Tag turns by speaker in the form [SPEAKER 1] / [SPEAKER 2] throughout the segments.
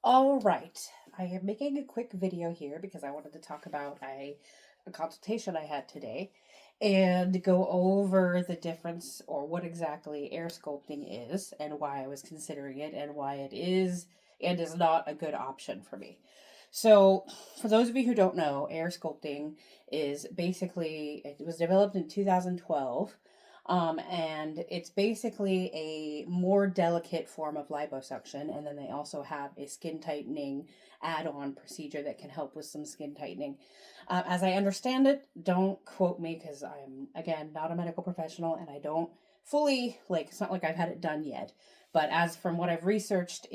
[SPEAKER 1] All right. I am making a quick video here because I wanted to talk about a consultation I had today and go over the difference or what exactly air sculpting is and why I was considering it and why it is and is not a good option for me. So, for those of you who don't know, air sculpting is basically, it was developed in 2012. And it's basically a more delicate form of liposuction. And then they also have a skin tightening add on procedure that can help with some skin tightening. As I understand it, don't quote me because I'm, again, not a medical professional and I don't fully, like, it's not like I've had it done yet. But as from what I've researched,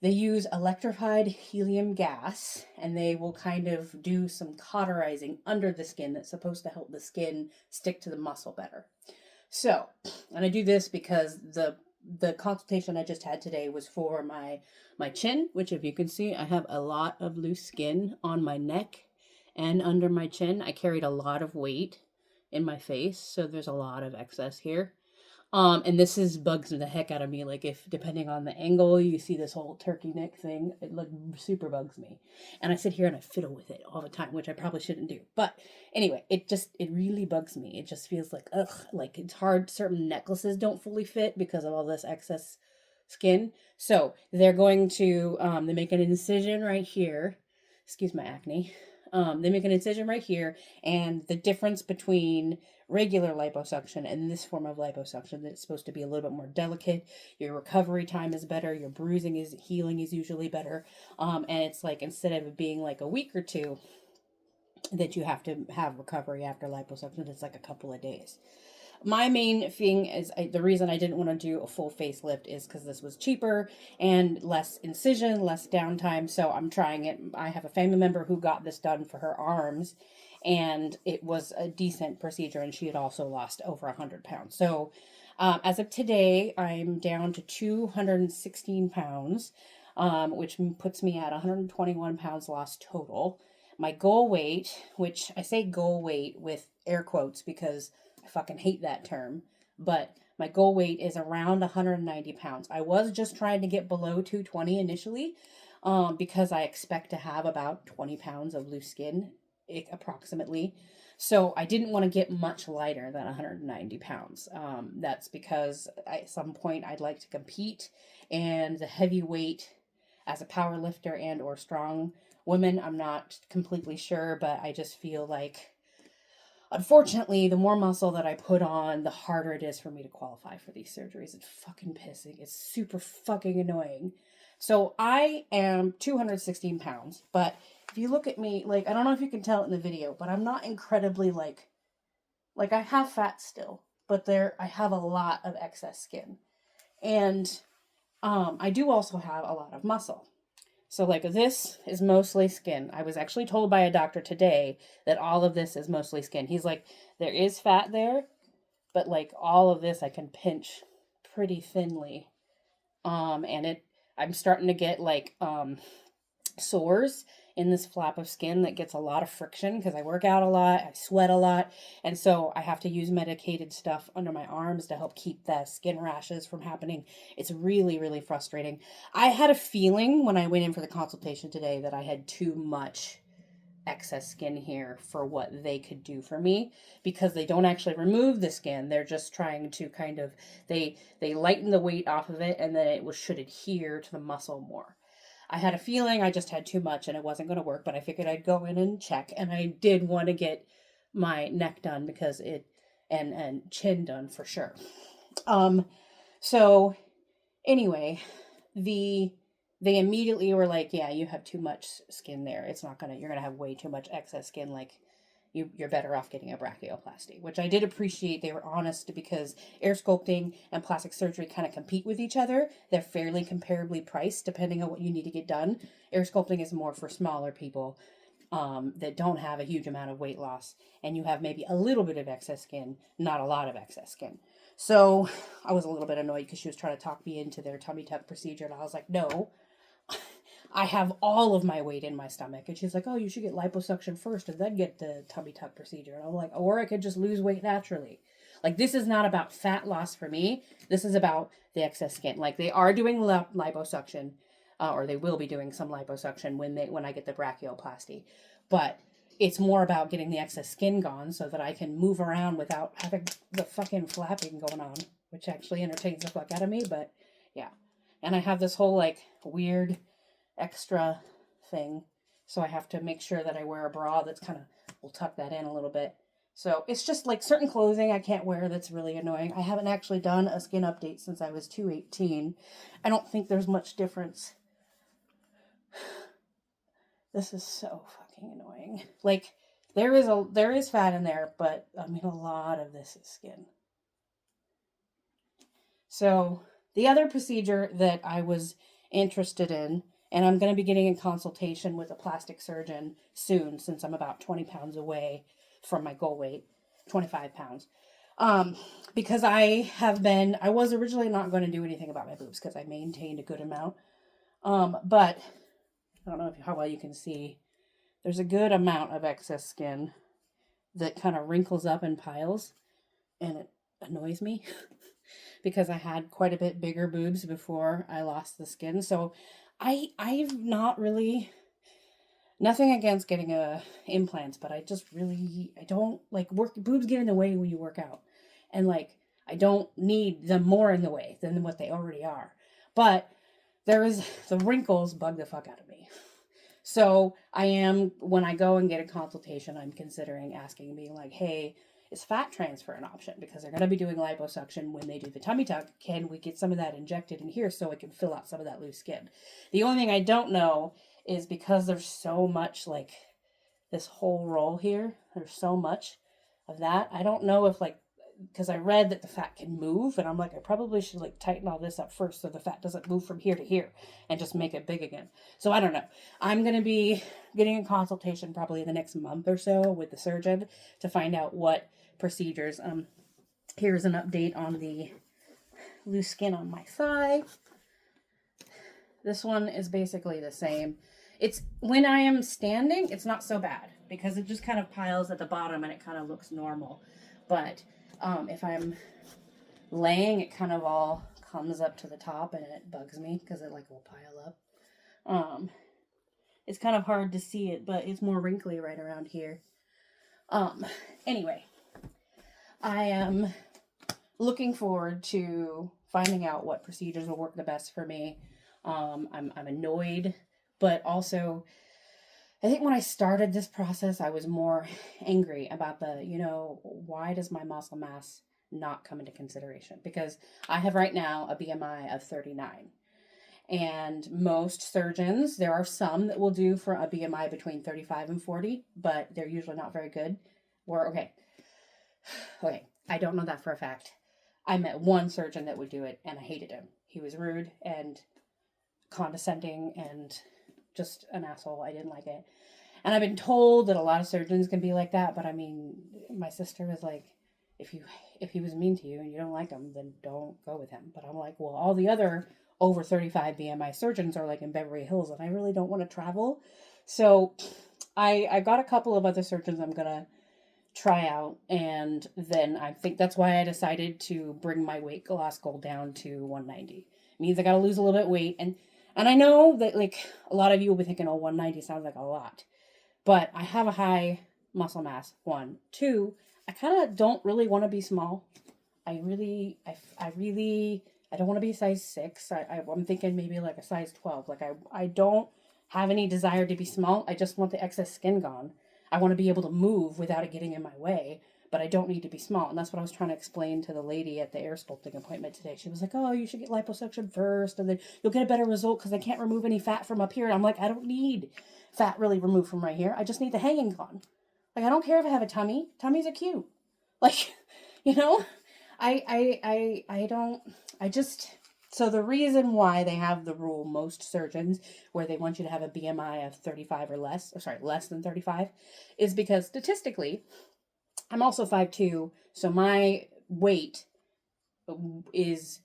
[SPEAKER 1] they use electrified helium gas and they will kind of do some cauterizing under the skin that's supposed to help the skin stick to the muscle better. So, and I do this because the consultation I just had today was for my chin, which if you can see, I have a lot of loose skin on my neck and under my chin. I carried a lot of weight in my face, so there's a lot of excess here. And this is bugs the heck out of me. Like if depending on the angle, you see this whole turkey neck thing, it like super bugs me. And I sit here and I fiddle with it all the time, which I probably shouldn't do. But anyway, it really bugs me. It just feels like ugh, like it's hard. Certain necklaces don't fully fit because of all this excess skin. So they're going to they make an incision right here. Excuse my acne. They make an incision right here, and the difference between regular liposuction and this form of liposuction that's supposed to be a little bit more delicate. Your recovery time is better. Your bruising is healing is usually better. And it's like instead of it being like a week or two that you have to have recovery after liposuction, it's like a couple of days. My main thing is the reason I didn't want to do a full facelift is because this was cheaper and less incision, less downtime. So I'm trying it. I have a family member who got this done for her arms, and it was a decent procedure. And she had also lost over 100 pounds. So as of today, I'm down to 216 pounds, which puts me at 121 pounds lost total. My goal weight, which I say goal weight with air quotes because I fucking hate that term, but my goal weight is around 190 pounds. I was just trying to get below 220 initially, because I expect to have about 20 pounds of loose skin, approximately. So I didn't want to get much lighter than 190 pounds. That's because at some point I'd like to compete, and the heavy weight as a power lifter and or strong woman, I'm not completely sure, but I just feel like unfortunately, the more muscle that I put on, the harder it is for me to qualify for these surgeries. It's fucking pissing. It's super fucking annoying. So I am 216 pounds, but if you look at me, like, I don't know if you can tell it in the video, but I'm not incredibly, like I have fat still, but I have a lot of excess skin. And, I do also have a lot of muscle. So, like, this is mostly skin. I was actually told by a doctor today that all of this is mostly skin. He's like, there is fat there, but like all of this I can pinch pretty thinly. I'm starting to get like sores in this flap of skin that gets a lot of friction because I work out a lot, I sweat a lot, and so I have to use medicated stuff under my arms to help keep the skin rashes from happening. It's really, really frustrating. I had a feeling when I went in for the consultation today that I had too much excess skin here for what they could do for me because they don't actually remove the skin. They're just trying to kind of they lighten the weight off of it and then should adhere to the muscle more. I had a feeling I just had too much and it wasn't going to work, but I figured I'd go in and check. And I did want to get my neck done because and chin done for sure. So anyway, they immediately were like, yeah, you have too much skin there. You're going to have way too much excess skin. Like, you're better off getting a brachioplasty, which I did appreciate. They were honest because air sculpting and plastic surgery kind of compete with each other. They're fairly comparably priced depending on what you need to get done. Air sculpting is more for smaller people that don't have a huge amount of weight loss, and you have maybe a little bit of excess skin, not a lot of excess skin. So I was a little bit annoyed because she was trying to talk me into their tummy tuck procedure, and I was like, no, I have all of my weight in my stomach. And she's like, oh, you should get liposuction first and then get the tummy tuck procedure. And I'm like, or I could just lose weight naturally. Like, this is not about fat loss for me. This is about the excess skin. Like, they are doing liposuction. or they will be doing some liposuction when I get the brachioplasty. But it's more about getting the excess skin gone so that I can move around without having the fucking flapping going on, which actually entertains the fuck out of me. But yeah, and I have this whole like weird extra thing, so I have to make sure that I wear a bra that's kind of will tuck that in a little bit. So it's just like certain clothing I can't wear that's really annoying. I haven't actually done a skin update since I was 218. I don't think there's much difference. This is so fucking annoying. Like there is fat in there, but I mean a lot of this is skin. So the other procedure that I was interested in, and I'm going to be getting a consultation with a plastic surgeon soon since I'm about 20 pounds away from my goal weight, 25 pounds. Because I was originally not going to do anything about my boobs because I maintained a good amount. But I don't know how well you can see. There's a good amount of excess skin that kind of wrinkles up in piles, and it annoys me because I had quite a bit bigger boobs before I lost the skin. So I've not really, nothing against getting implants, but I don't like boobs get in the way when you work out. And like, I don't need them more in the way than what they already are. But the wrinkles bug the fuck out of me. So when I go and get a consultation, I'm considering asking, being like, hey, is fat transfer an option? Because they're going to be doing liposuction when they do the tummy tuck. Can we get some of that injected in here so it can fill out some of that loose skin? The only thing I don't know is because there's so much, like, this whole roll here, there's so much of that. I don't know if, like, because I read that the fat can move, and I'm like, I probably should like tighten all this up first so the fat doesn't move from here to here and just make it big again. So I don't know. I'm going to be getting a consultation probably in the next month or so with the surgeon to find out what procedures. Here's an update on the loose skin on my thigh. This one is basically the same. It's when I am standing, it's not so bad because it just kind of piles at the bottom and it kind of looks normal. But if I'm laying, it kind of all comes up to the top and it bugs me because it like will pile up. It's kind of hard to see it, but it's more wrinkly right around here. Anyway, I am looking forward to finding out what procedures will work the best for me. I'm annoyed, but also I think when I started this process, I was more angry about why does my muscle mass not come into consideration? Because I have right now a BMI of 39. And most surgeons, there are some that will do for a BMI between 35 and 40, but they're usually not very good. Okay, I don't know that for a fact. I met one surgeon that would do it, and I hated him. He was rude and condescending and just an asshole. I didn't like it. And I've been told that a lot of surgeons can be like that, but I mean, my sister was like, if he was mean to you and you don't like him, then don't go with him. But I'm like, well, all the other over 35 BMI surgeons are like in Beverly Hills, and I really don't want to travel. So I got a couple of other surgeons I'm going to try out, and then I think that's why I decided to bring my weight loss goal down to 190. It means I got to lose a little bit of weight, and I know that like a lot of you will be thinking, oh, 190 sounds like a lot. But I have a high muscle mass, 1. 2, I kind of don't really want to be small. I don't want to be a size 6. I'm thinking maybe like a size 12. Like I don't have any desire to be small. I just want the excess skin gone. I want to be able to move without it getting in my way, but I don't need to be small. And that's what I was trying to explain to the lady at the air sculpting appointment today. She was like, oh, you should get liposuction first, and then you'll get a better result because I can't remove any fat from up here. And I'm like, I don't need fat really removed from right here. I just need the hanging gone. Like, I don't care if I have a tummy. Tummies are cute. Like, so the reason why they have the rule, most surgeons, where they want you to have a BMI of 35 or less, less than 35, is because statistically, I'm also 5'2", so my weight is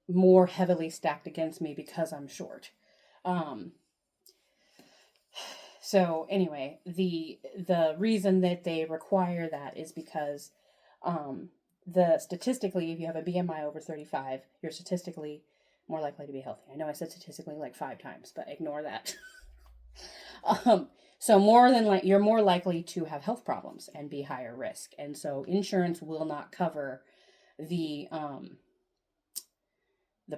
[SPEAKER 1] more heavily stacked against me because I'm short. So anyway, the reason that they require that is because statistically, if you have a BMI over 35, you're statistically more likely to be healthy. I know I said statistically like 5 times, but ignore that. um, so more than like you're more likely to have health problems and be higher risk. And so insurance will not cover the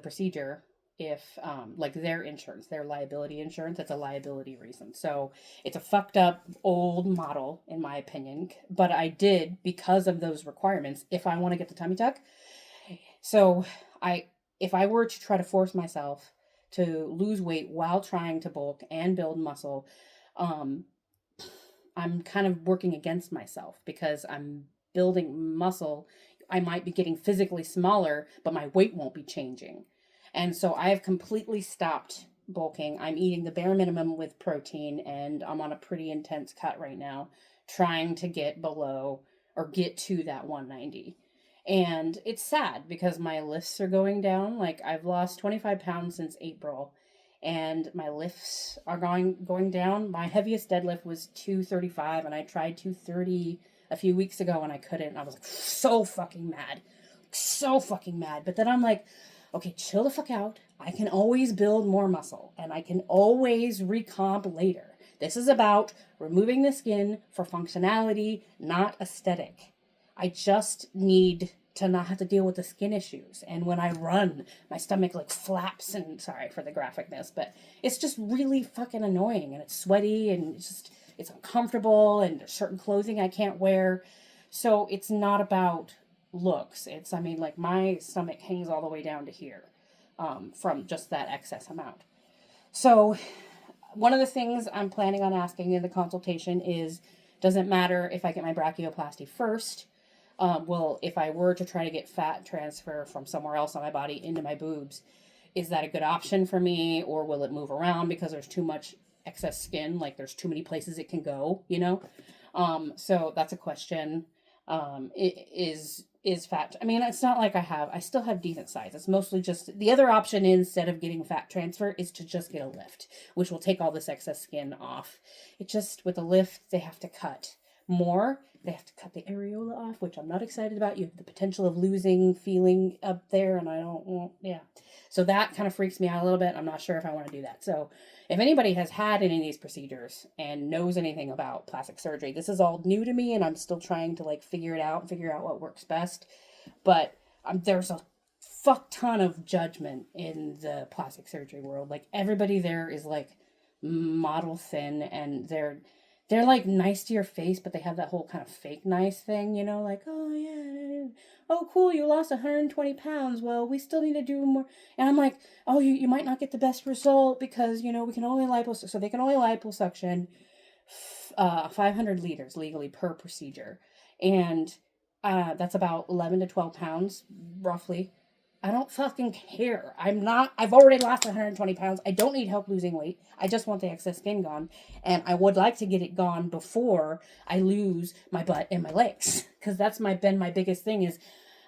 [SPEAKER 1] procedure if like their insurance, their liability insurance, it's a liability reason. So it's a fucked up old model in my opinion, but I did because of those requirements if I want to get the tummy tuck. So if I were to try to force myself to lose weight while trying to bulk and build muscle, um I'm kind of working against myself because I'm building muscle. I might be getting physically smaller, but my weight won't be changing. And so I have completely stopped bulking. I'm eating the bare minimum with protein, and I'm on a pretty intense cut right now, trying to get below or get to that 190. And it's sad because my lifts are going down. Like I've lost 25 pounds since April and my lifts are going down. My heaviest deadlift was 235 and I tried 230 a few weeks ago and I couldn't. I was like so fucking mad. So fucking mad. But then I'm like, okay, chill the fuck out. I can always build more muscle and I can always recomp later. This is about removing the skin for functionality, not aesthetic. I just need to not have to deal with the skin issues. And when I run, my stomach like flaps and sorry for the graphicness, but it's just really fucking annoying and it's sweaty and it's uncomfortable and there's certain clothing I can't wear. So it's not about looks. I mean, like my stomach hangs all the way down to here from just that excess amount. So one of the things I'm planning on asking in the consultation is, does it matter if I get my brachioplasty first? Well, if I were to try to get fat transfer from somewhere else on my body into my boobs, is that a good option for me? Or will it move around because there's too much excess skin? Like there's too many places it can go, you know? So that's a question. Is fat, I mean, it's not like I still have decent size. It's mostly just, the other option instead of getting fat transfer is to just get a lift, which will take all this excess skin off. It just, with a lift, they have to cut more. They have to cut the areola off, which I'm not excited about. You have the potential of losing feeling up there, and I don't want, yeah. So that kind of freaks me out a little bit. I'm not sure if I want to do that. So if anybody has had any of these procedures and knows anything about plastic surgery, this is all new to me, and I'm still trying to like figure out what works best. But there's a fuck ton of judgment in the plastic surgery world. Like everybody there is like model thin, and they're like nice to your face, but they have that whole kind of fake nice thing, you know, like, oh yeah, oh cool, you lost 120 pounds. Well, we still need to do more. And I'm like, oh, you might not get the best result because, you know, we can only so they can only liposuction 500 liters legally per procedure. And that's about 11 to 12 pounds, roughly. I don't fucking care. I've already lost 120 pounds. I don't need help losing weight. I just want the excess skin gone. And I would like to get it gone before I lose my butt and my legs. Because that's been my biggest thing is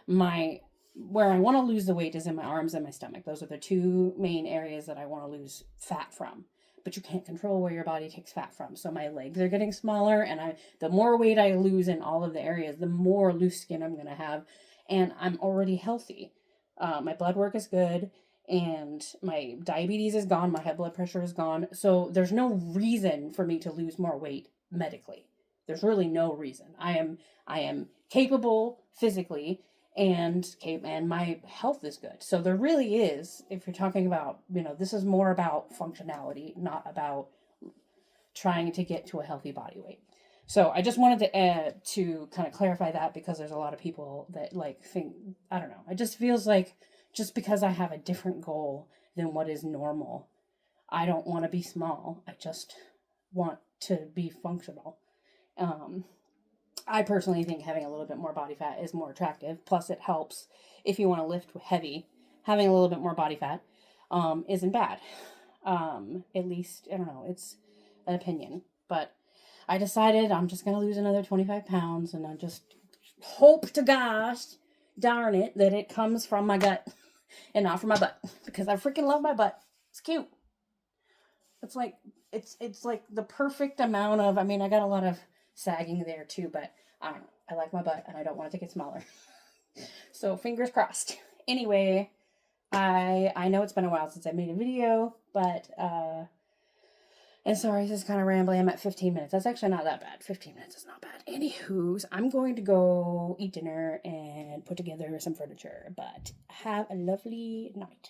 [SPEAKER 1] where I want to lose the weight is in my arms and my stomach. Those are the two main areas that I want to lose fat from. But you can't control where your body takes fat from. So my legs are getting smaller. And the more weight I lose in all of the areas, the more loose skin I'm going to have. And I'm already healthy. My blood work is good and my diabetes is gone. My high blood pressure is gone. So there's no reason for me to lose more weight medically. There's really no reason. I am capable physically and my health is good. So there really is, if you're talking about, you know, this is more about functionality, not about trying to get to a healthy body weight. So I just wanted to kind of clarify that because there's a lot of people that like think, I don't know, it just feels like just because I have a different goal than what is normal, I don't want to be small. I just want to be functional. I personally think having a little bit more body fat is more attractive. Plus it helps if you want to lift heavy. Having a little bit more body fat isn't bad. At least, I don't know, it's an opinion. But I decided I'm just going to lose another 25 pounds and I just hope to gosh, darn it, that it comes from my gut and not from my butt because I freaking love my butt. It's cute. It's like, it's like the perfect amount of, I mean, I got a lot of sagging there too, but I don't know. I like my butt and I don't want it to get smaller. So fingers crossed. Anyway, I know it's been a while since I made a video, but and sorry, this is kind of rambling. I'm at 15 minutes. That's actually not that bad. 15 minutes is not bad. Anywho's, I'm going to go eat dinner and put together some furniture. But have a lovely night.